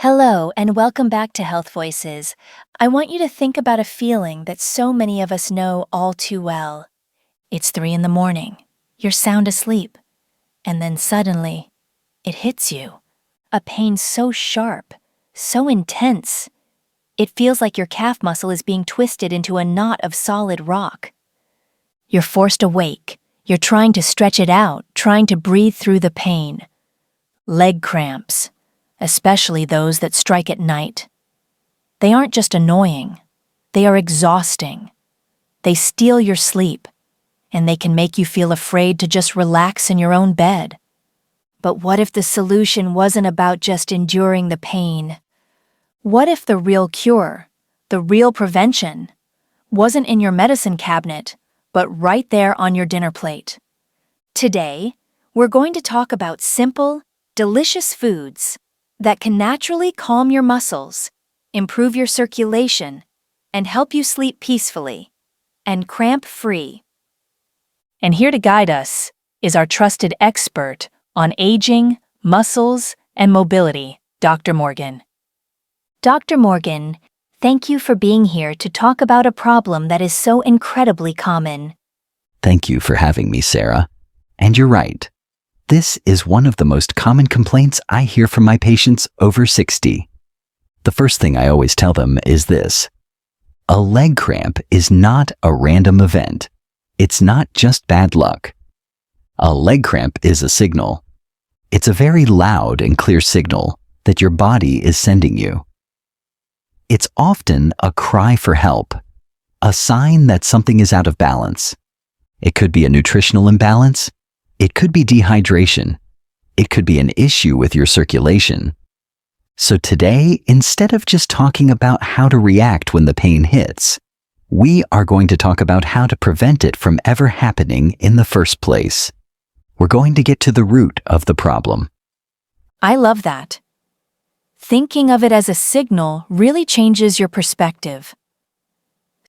Hello, and welcome back to Health Voices. I want you to think about a feeling that so many of us know all too well. It's 3 in the morning. You're sound asleep. And then suddenly, it hits you. A pain so sharp, so intense. It feels like your calf muscle is being twisted into a knot of solid rock. You're forced awake. You're trying to stretch it out, trying to breathe through the pain. Leg cramps, especially those that strike at night. They aren't just annoying, they are exhausting. They steal your sleep, and they can make you feel afraid to just relax in your own bed. But what if the solution wasn't about just enduring the pain? What if the real cure, the real prevention, wasn't in your medicine cabinet, but right there on your dinner plate? Today, we're going to talk about simple, delicious foods that can naturally calm your muscles, improve your circulation, and help you sleep peacefully and cramp-free. And here to guide us is our trusted expert on aging, muscles, and mobility, Dr. Morgan. Dr. Morgan, thank you for being here to talk about a problem that is so incredibly common. Thank you for having me, Sarah. And you're right. This is one of the most common complaints I hear from my patients over 60. The first thing I always tell them is this: a leg cramp is not a random event. It's not just bad luck. A leg cramp is a signal. It's a very loud and clear signal that your body is sending you. It's often a cry for help, a sign that something is out of balance. It could be a nutritional imbalance. It could be dehydration. It could be an issue with your circulation. So today, instead of just talking about how to react when the pain hits, we are going to talk about how to prevent it from ever happening in the first place. We're going to get to the root of the problem. I love that. Thinking of it as a signal really changes your perspective.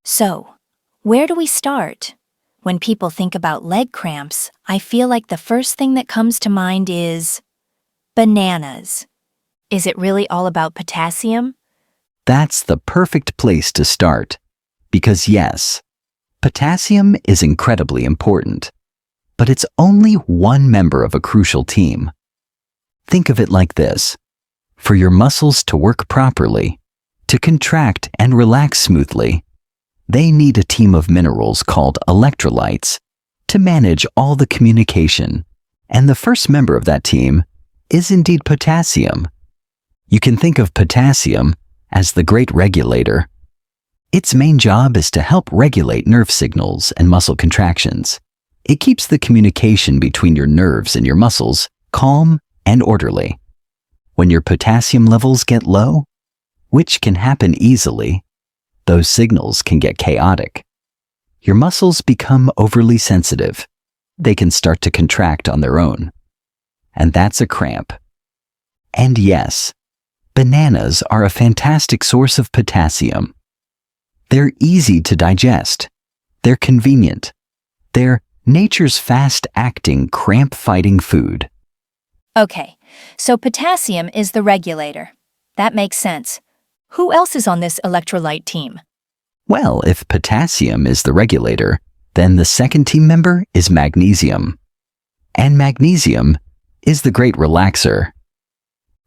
So, where do we start? When people think about leg cramps, I feel like the first thing that comes to mind is bananas. Is it really all about potassium? That's the perfect place to start. Because yes, potassium is incredibly important, but it's only one member of a crucial team. Think of it like this: for your muscles to work properly, to contract and relax smoothly, they need a team of minerals called electrolytes to manage all the communication, and the first member of that team is indeed potassium. You can think of potassium as the great regulator. Its main job is to help regulate nerve signals and muscle contractions. It keeps the communication between your nerves and your muscles calm and orderly. When your potassium levels get low, which can happen easily, those signals can get chaotic. Your muscles become overly sensitive. They can start to contract on their own. And that's a cramp. And yes, bananas are a fantastic source of potassium. They're easy to digest. They're convenient. They're nature's fast-acting, cramp-fighting food. Okay, so potassium is the regulator. That makes sense. Who else is on this electrolyte team? Well, if potassium is the regulator, then the second team member is magnesium. And magnesium is the great relaxer.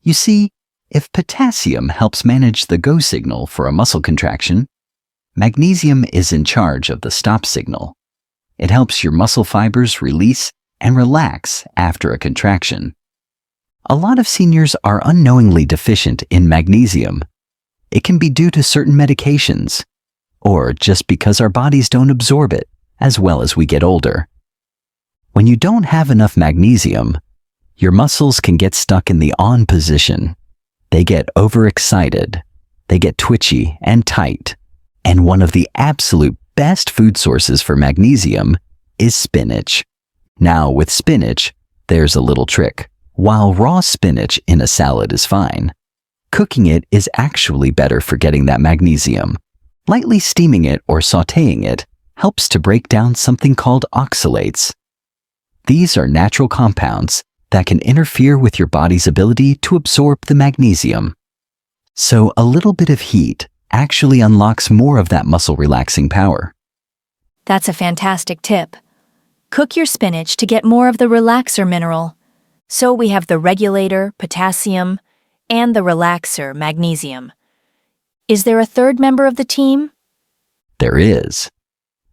You see, if potassium helps manage the go signal for a muscle contraction, magnesium is in charge of the stop signal. It helps your muscle fibers release and relax after a contraction. A lot of seniors are unknowingly deficient in magnesium. It can be due to certain medications, or just because our bodies don't absorb it as well as we get older. When you don't have enough magnesium, your muscles can get stuck in the on position. They get overexcited, they get twitchy and tight, and one of the absolute best food sources for magnesium is spinach. Now, with spinach, there's a little trick. While raw spinach in a salad is fine, cooking it is actually better for getting that magnesium. Lightly steaming it or sautéing it helps to break down something called oxalates. These are natural compounds that can interfere with your body's ability to absorb the magnesium. So a little bit of heat actually unlocks more of that muscle relaxing power. That's a fantastic tip. Cook your spinach to get more of the relaxer mineral. So we have the regulator, potassium, and the relaxer, magnesium. Is there a third member of the team? There is.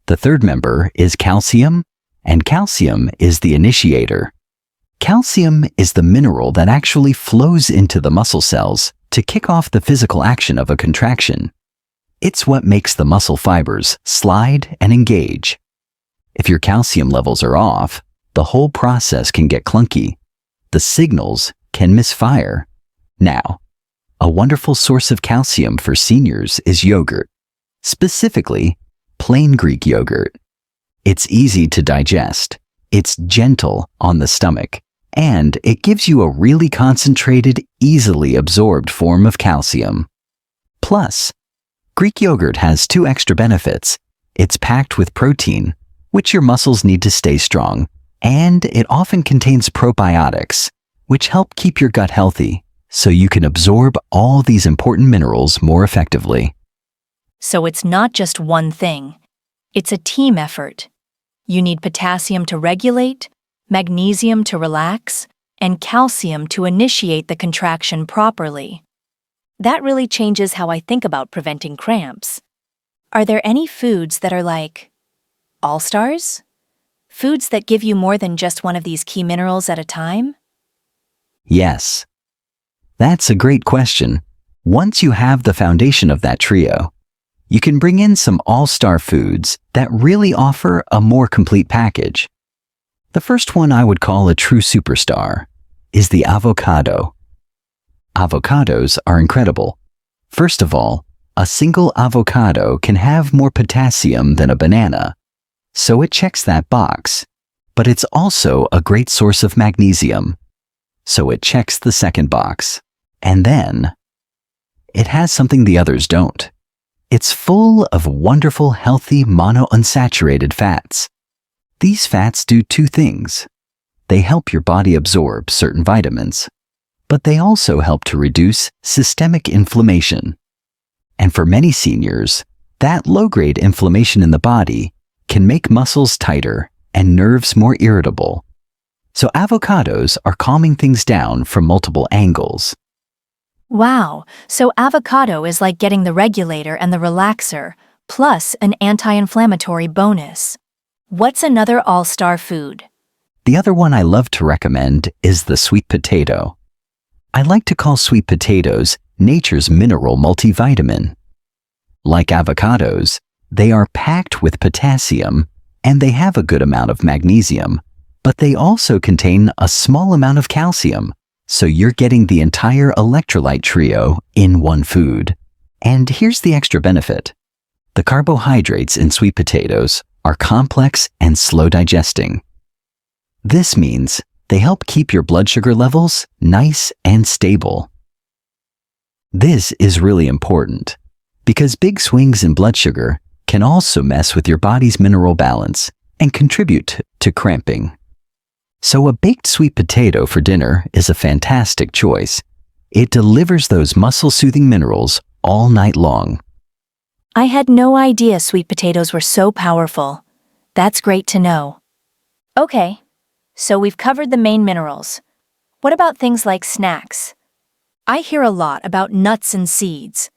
The third member is calcium, and calcium is the initiator. Calcium is the mineral that actually flows into the muscle cells to kick off the physical action of a contraction. It's what makes the muscle fibers slide and engage. If your calcium levels are off, the whole process can get clunky. The signals can misfire. Now, a wonderful source of calcium for seniors is yogurt, specifically plain Greek yogurt. It's easy to digest, it's gentle on the stomach, and it gives you a really concentrated, easily absorbed form of calcium. Plus, Greek yogurt has 2 extra benefits. It's packed with protein, which your muscles need to stay strong, and it often contains probiotics, which help keep your gut healthy, so you can absorb all these important minerals more effectively. So it's not just one thing. It's a team effort. You need potassium to regulate, magnesium to relax, and calcium to initiate the contraction properly. That really changes how I think about preventing cramps. Are there any foods that are like all-stars? Foods that give you more than just one of these key minerals at a time? Yes. That's a great question. Once you have the foundation of that trio, you can bring in some all-star foods that really offer a more complete package. The first one I would call a true superstar is the avocado. Avocados are incredible. First of all, a single avocado can have more potassium than a banana, so it checks that box. But it's also a great source of magnesium, so it checks the second box. And then, it has something the others don't. It's full of wonderful, healthy, monounsaturated fats. These fats do 2 things. They help your body absorb certain vitamins, but they also help to reduce systemic inflammation. And for many seniors, that low-grade inflammation in the body can make muscles tighter and nerves more irritable. So avocados are calming things down from multiple angles. Wow, so avocado is like getting the regulator and the relaxer, plus an anti-inflammatory bonus. What's another all-star food? The other one I love to recommend is the sweet potato. I like to call sweet potatoes nature's mineral multivitamin. Like avocados, they are packed with potassium and they have a good amount of magnesium, but they also contain a small amount of calcium, so you're getting the entire electrolyte trio in one food. And here's the extra benefit. The carbohydrates in sweet potatoes are complex and slow digesting. This means they help keep your blood sugar levels nice and stable. This is really important because big swings in blood sugar can also mess with your body's mineral balance and contribute to cramping. So a baked sweet potato for dinner is a fantastic choice. It delivers those muscle-soothing minerals all night long. I had no idea sweet potatoes were so powerful. That's great to know. Okay, so we've covered the main minerals. What about things like snacks? I hear a lot about nuts and seeds.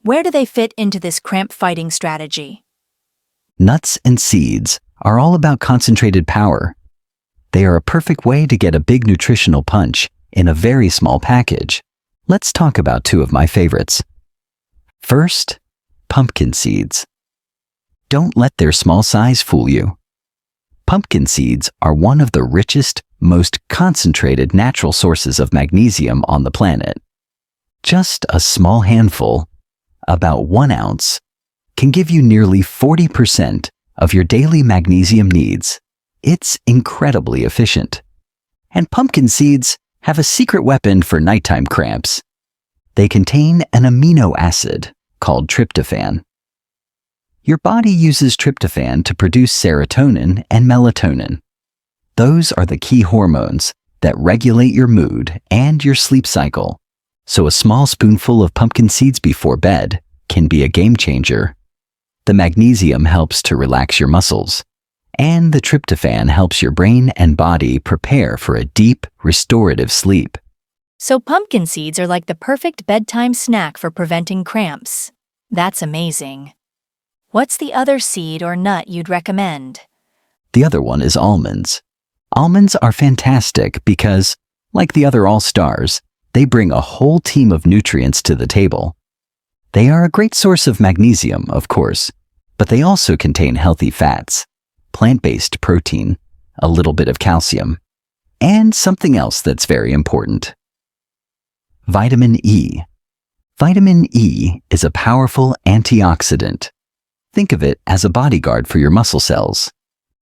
Where do they fit into this cramp-fighting strategy? Nuts and seeds are all about concentrated power. They are a perfect way to get a big nutritional punch in a very small package. Let's talk about 2 of my favorites. First, pumpkin seeds. Don't let their small size fool you. Pumpkin seeds are one of the richest, most concentrated natural sources of magnesium on the planet. Just a small handful, about 1 ounce, can give you nearly 40% of your daily magnesium needs. It's incredibly efficient. And pumpkin seeds have a secret weapon for nighttime cramps. They contain an amino acid called tryptophan. Your body uses tryptophan to produce serotonin and melatonin. Those are the key hormones that regulate your mood and your sleep cycle. So a small spoonful of pumpkin seeds before bed can be a game changer. The magnesium helps to relax your muscles, and the tryptophan helps your brain and body prepare for a deep, restorative sleep. So pumpkin seeds are like the perfect bedtime snack for preventing cramps. That's amazing. What's the other seed or nut you'd recommend? The other one is almonds. Almonds are fantastic because, like the other all-stars, they bring a whole team of nutrients to the table. They are a great source of magnesium, of course, but they also contain healthy fats, plant-based protein, a little bit of calcium, and something else that's very important: vitamin E. Vitamin E is a powerful antioxidant. Think of it as a bodyguard for your muscle cells.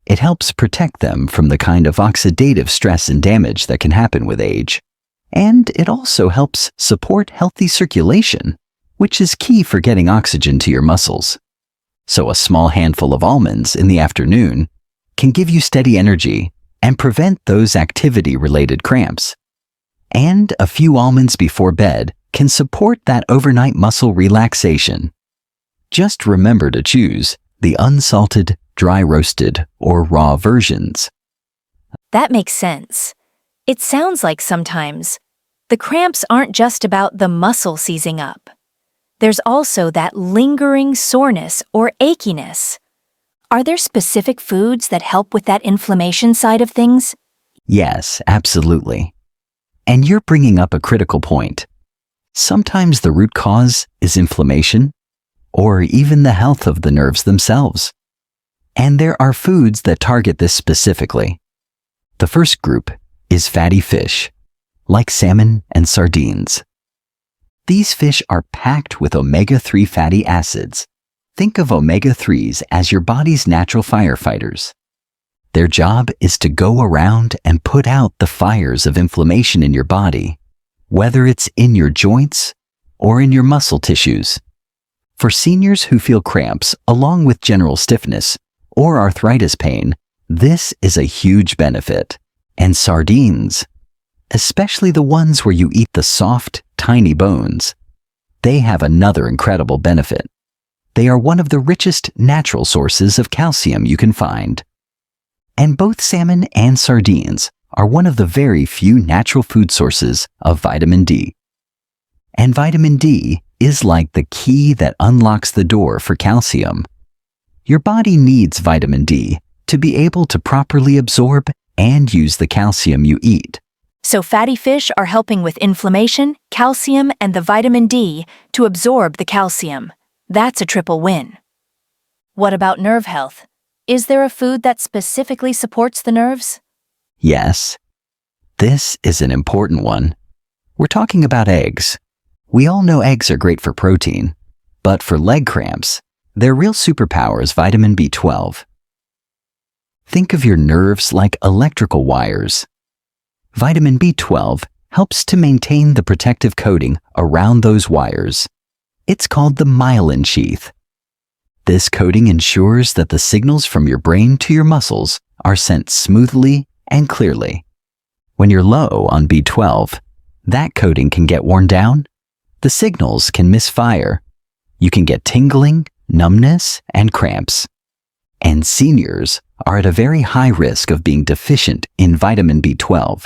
It helps protect them from the kind of oxidative stress and damage that can happen with age. And it also helps support healthy circulation, which is key for getting oxygen to your muscles. So a small handful of almonds in the afternoon can give you steady energy and prevent those activity-related cramps. And a few almonds before bed can support that overnight muscle relaxation. Just remember to choose the unsalted, dry roasted, or raw versions. That makes sense. It sounds like sometimes the cramps aren't just about the muscle seizing up. There's also that lingering soreness or achiness. Are there specific foods that help with that inflammation side of things? Yes, absolutely. And you're bringing up a critical point. Sometimes the root cause is inflammation, or even the health of the nerves themselves. And there are foods that target this specifically. The first group is fatty fish, like salmon and sardines. These fish are packed with omega-3 fatty acids. Think of omega-3s as your body's natural firefighters. Their job is to go around and put out the fires of inflammation in your body, whether it's in your joints or in your muscle tissues. For seniors who feel cramps along with general stiffness or arthritis pain, this is a huge benefit. And sardines, especially the ones where you eat the soft, tiny bones, they have another incredible benefit. They are one of the richest natural sources of calcium you can find. And both salmon and sardines are one of the very few natural food sources of vitamin D. And vitamin D is like the key that unlocks the door for calcium. Your body needs vitamin D to be able to properly absorb and use the calcium you eat. So fatty fish are helping with inflammation, calcium, and the vitamin D to absorb the calcium. That's a triple win. What about nerve health? Is there a food that specifically supports the nerves? Yes. This is an important one. We're talking about eggs. We all know eggs are great for protein, but for leg cramps, their real superpower is vitamin B12. Think of your nerves like electrical wires. Vitamin B12 helps to maintain the protective coating around those wires. It's called the myelin sheath. This coating ensures that the signals from your brain to your muscles are sent smoothly and clearly. When you're low on B12, that coating can get worn down. The signals can misfire. You can get tingling, numbness, and cramps. And seniors are at a very high risk of being deficient in vitamin B12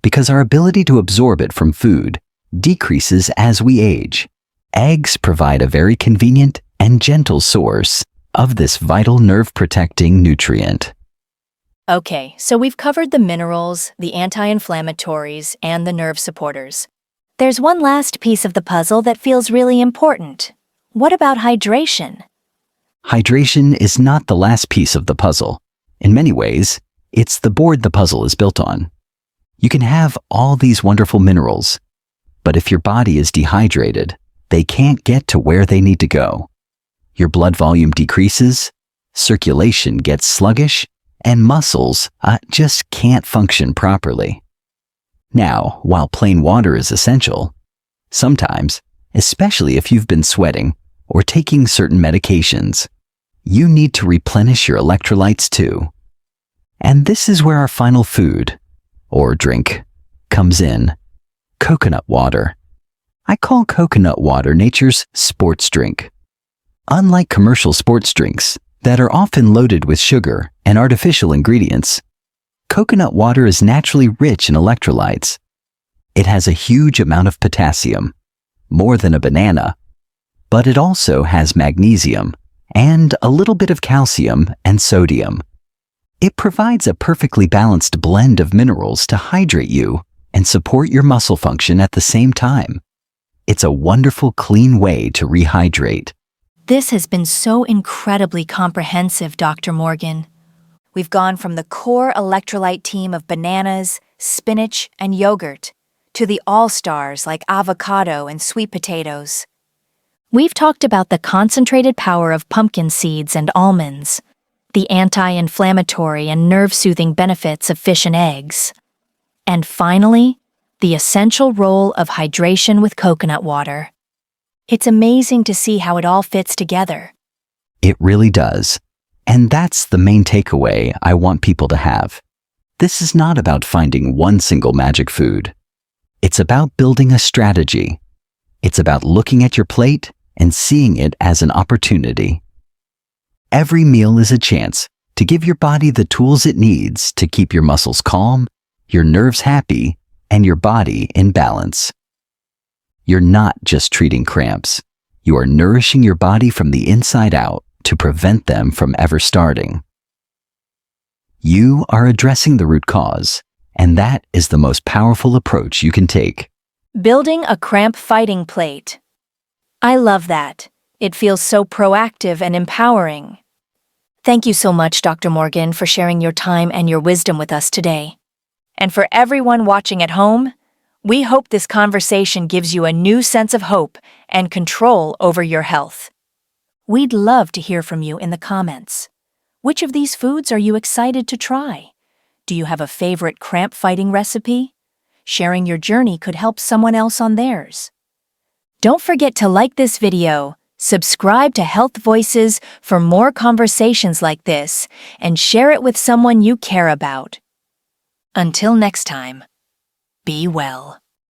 because our ability to absorb it from food decreases as we age. Eggs provide a very convenient and gentle source of this vital nerve-protecting nutrient. Okay, so we've covered the minerals, the anti-inflammatories, and the nerve supporters. There's one last piece of the puzzle that feels really important. What about hydration? Hydration is not the last piece of the puzzle. In many ways, it's the board the puzzle is built on. You can have all these wonderful minerals, but if your body is dehydrated, they can't get to where they need to go. Your blood volume decreases, circulation gets sluggish, and muscles just can't function properly. Now, while plain water is essential, sometimes, especially if you've been sweating or taking certain medications, you need to replenish your electrolytes too. And this is where our final food, or drink, comes in: coconut water. I call coconut water nature's sports drink. Unlike commercial sports drinks that are often loaded with sugar and artificial ingredients, coconut water is naturally rich in electrolytes. It has a huge amount of potassium, more than a banana, but it also has magnesium and a little bit of calcium and sodium. It provides a perfectly balanced blend of minerals to hydrate you and support your muscle function at the same time. It's a wonderful, clean way to rehydrate. This has been so incredibly comprehensive, Dr. Morgan. We've gone from the core electrolyte team of bananas, spinach, and yogurt to the all-stars like avocado and sweet potatoes. We've talked about the concentrated power of pumpkin seeds and almonds, the anti-inflammatory and nerve-soothing benefits of fish and eggs, and finally, the essential role of hydration with coconut water. It's amazing to see how it all fits together. It really does. And that's the main takeaway I want people to have. This is not about finding one single magic food. It's about building a strategy. It's about looking at your plate and seeing it as an opportunity. Every meal is a chance to give your body the tools it needs to keep your muscles calm, your nerves happy, and your body in balance. You're not just treating cramps. You are nourishing your body from the inside out to prevent them from ever starting. You are addressing the root cause, and that is the most powerful approach you can take. Building a cramp fighting plate. I love that. It feels so proactive and empowering. Thank you so much, Dr. Morgan, for sharing your time and your wisdom with us today. And for everyone watching at home, we hope this conversation gives you a new sense of hope and control over your health. We'd love to hear from you in the comments. Which of these foods are you excited to try? Do you have a favorite cramp fighting recipe? Sharing your journey could help someone else on theirs. Don't forget to like this video, subscribe to Health Voices for more conversations like this, and share it with someone you care about. Until next time, be well.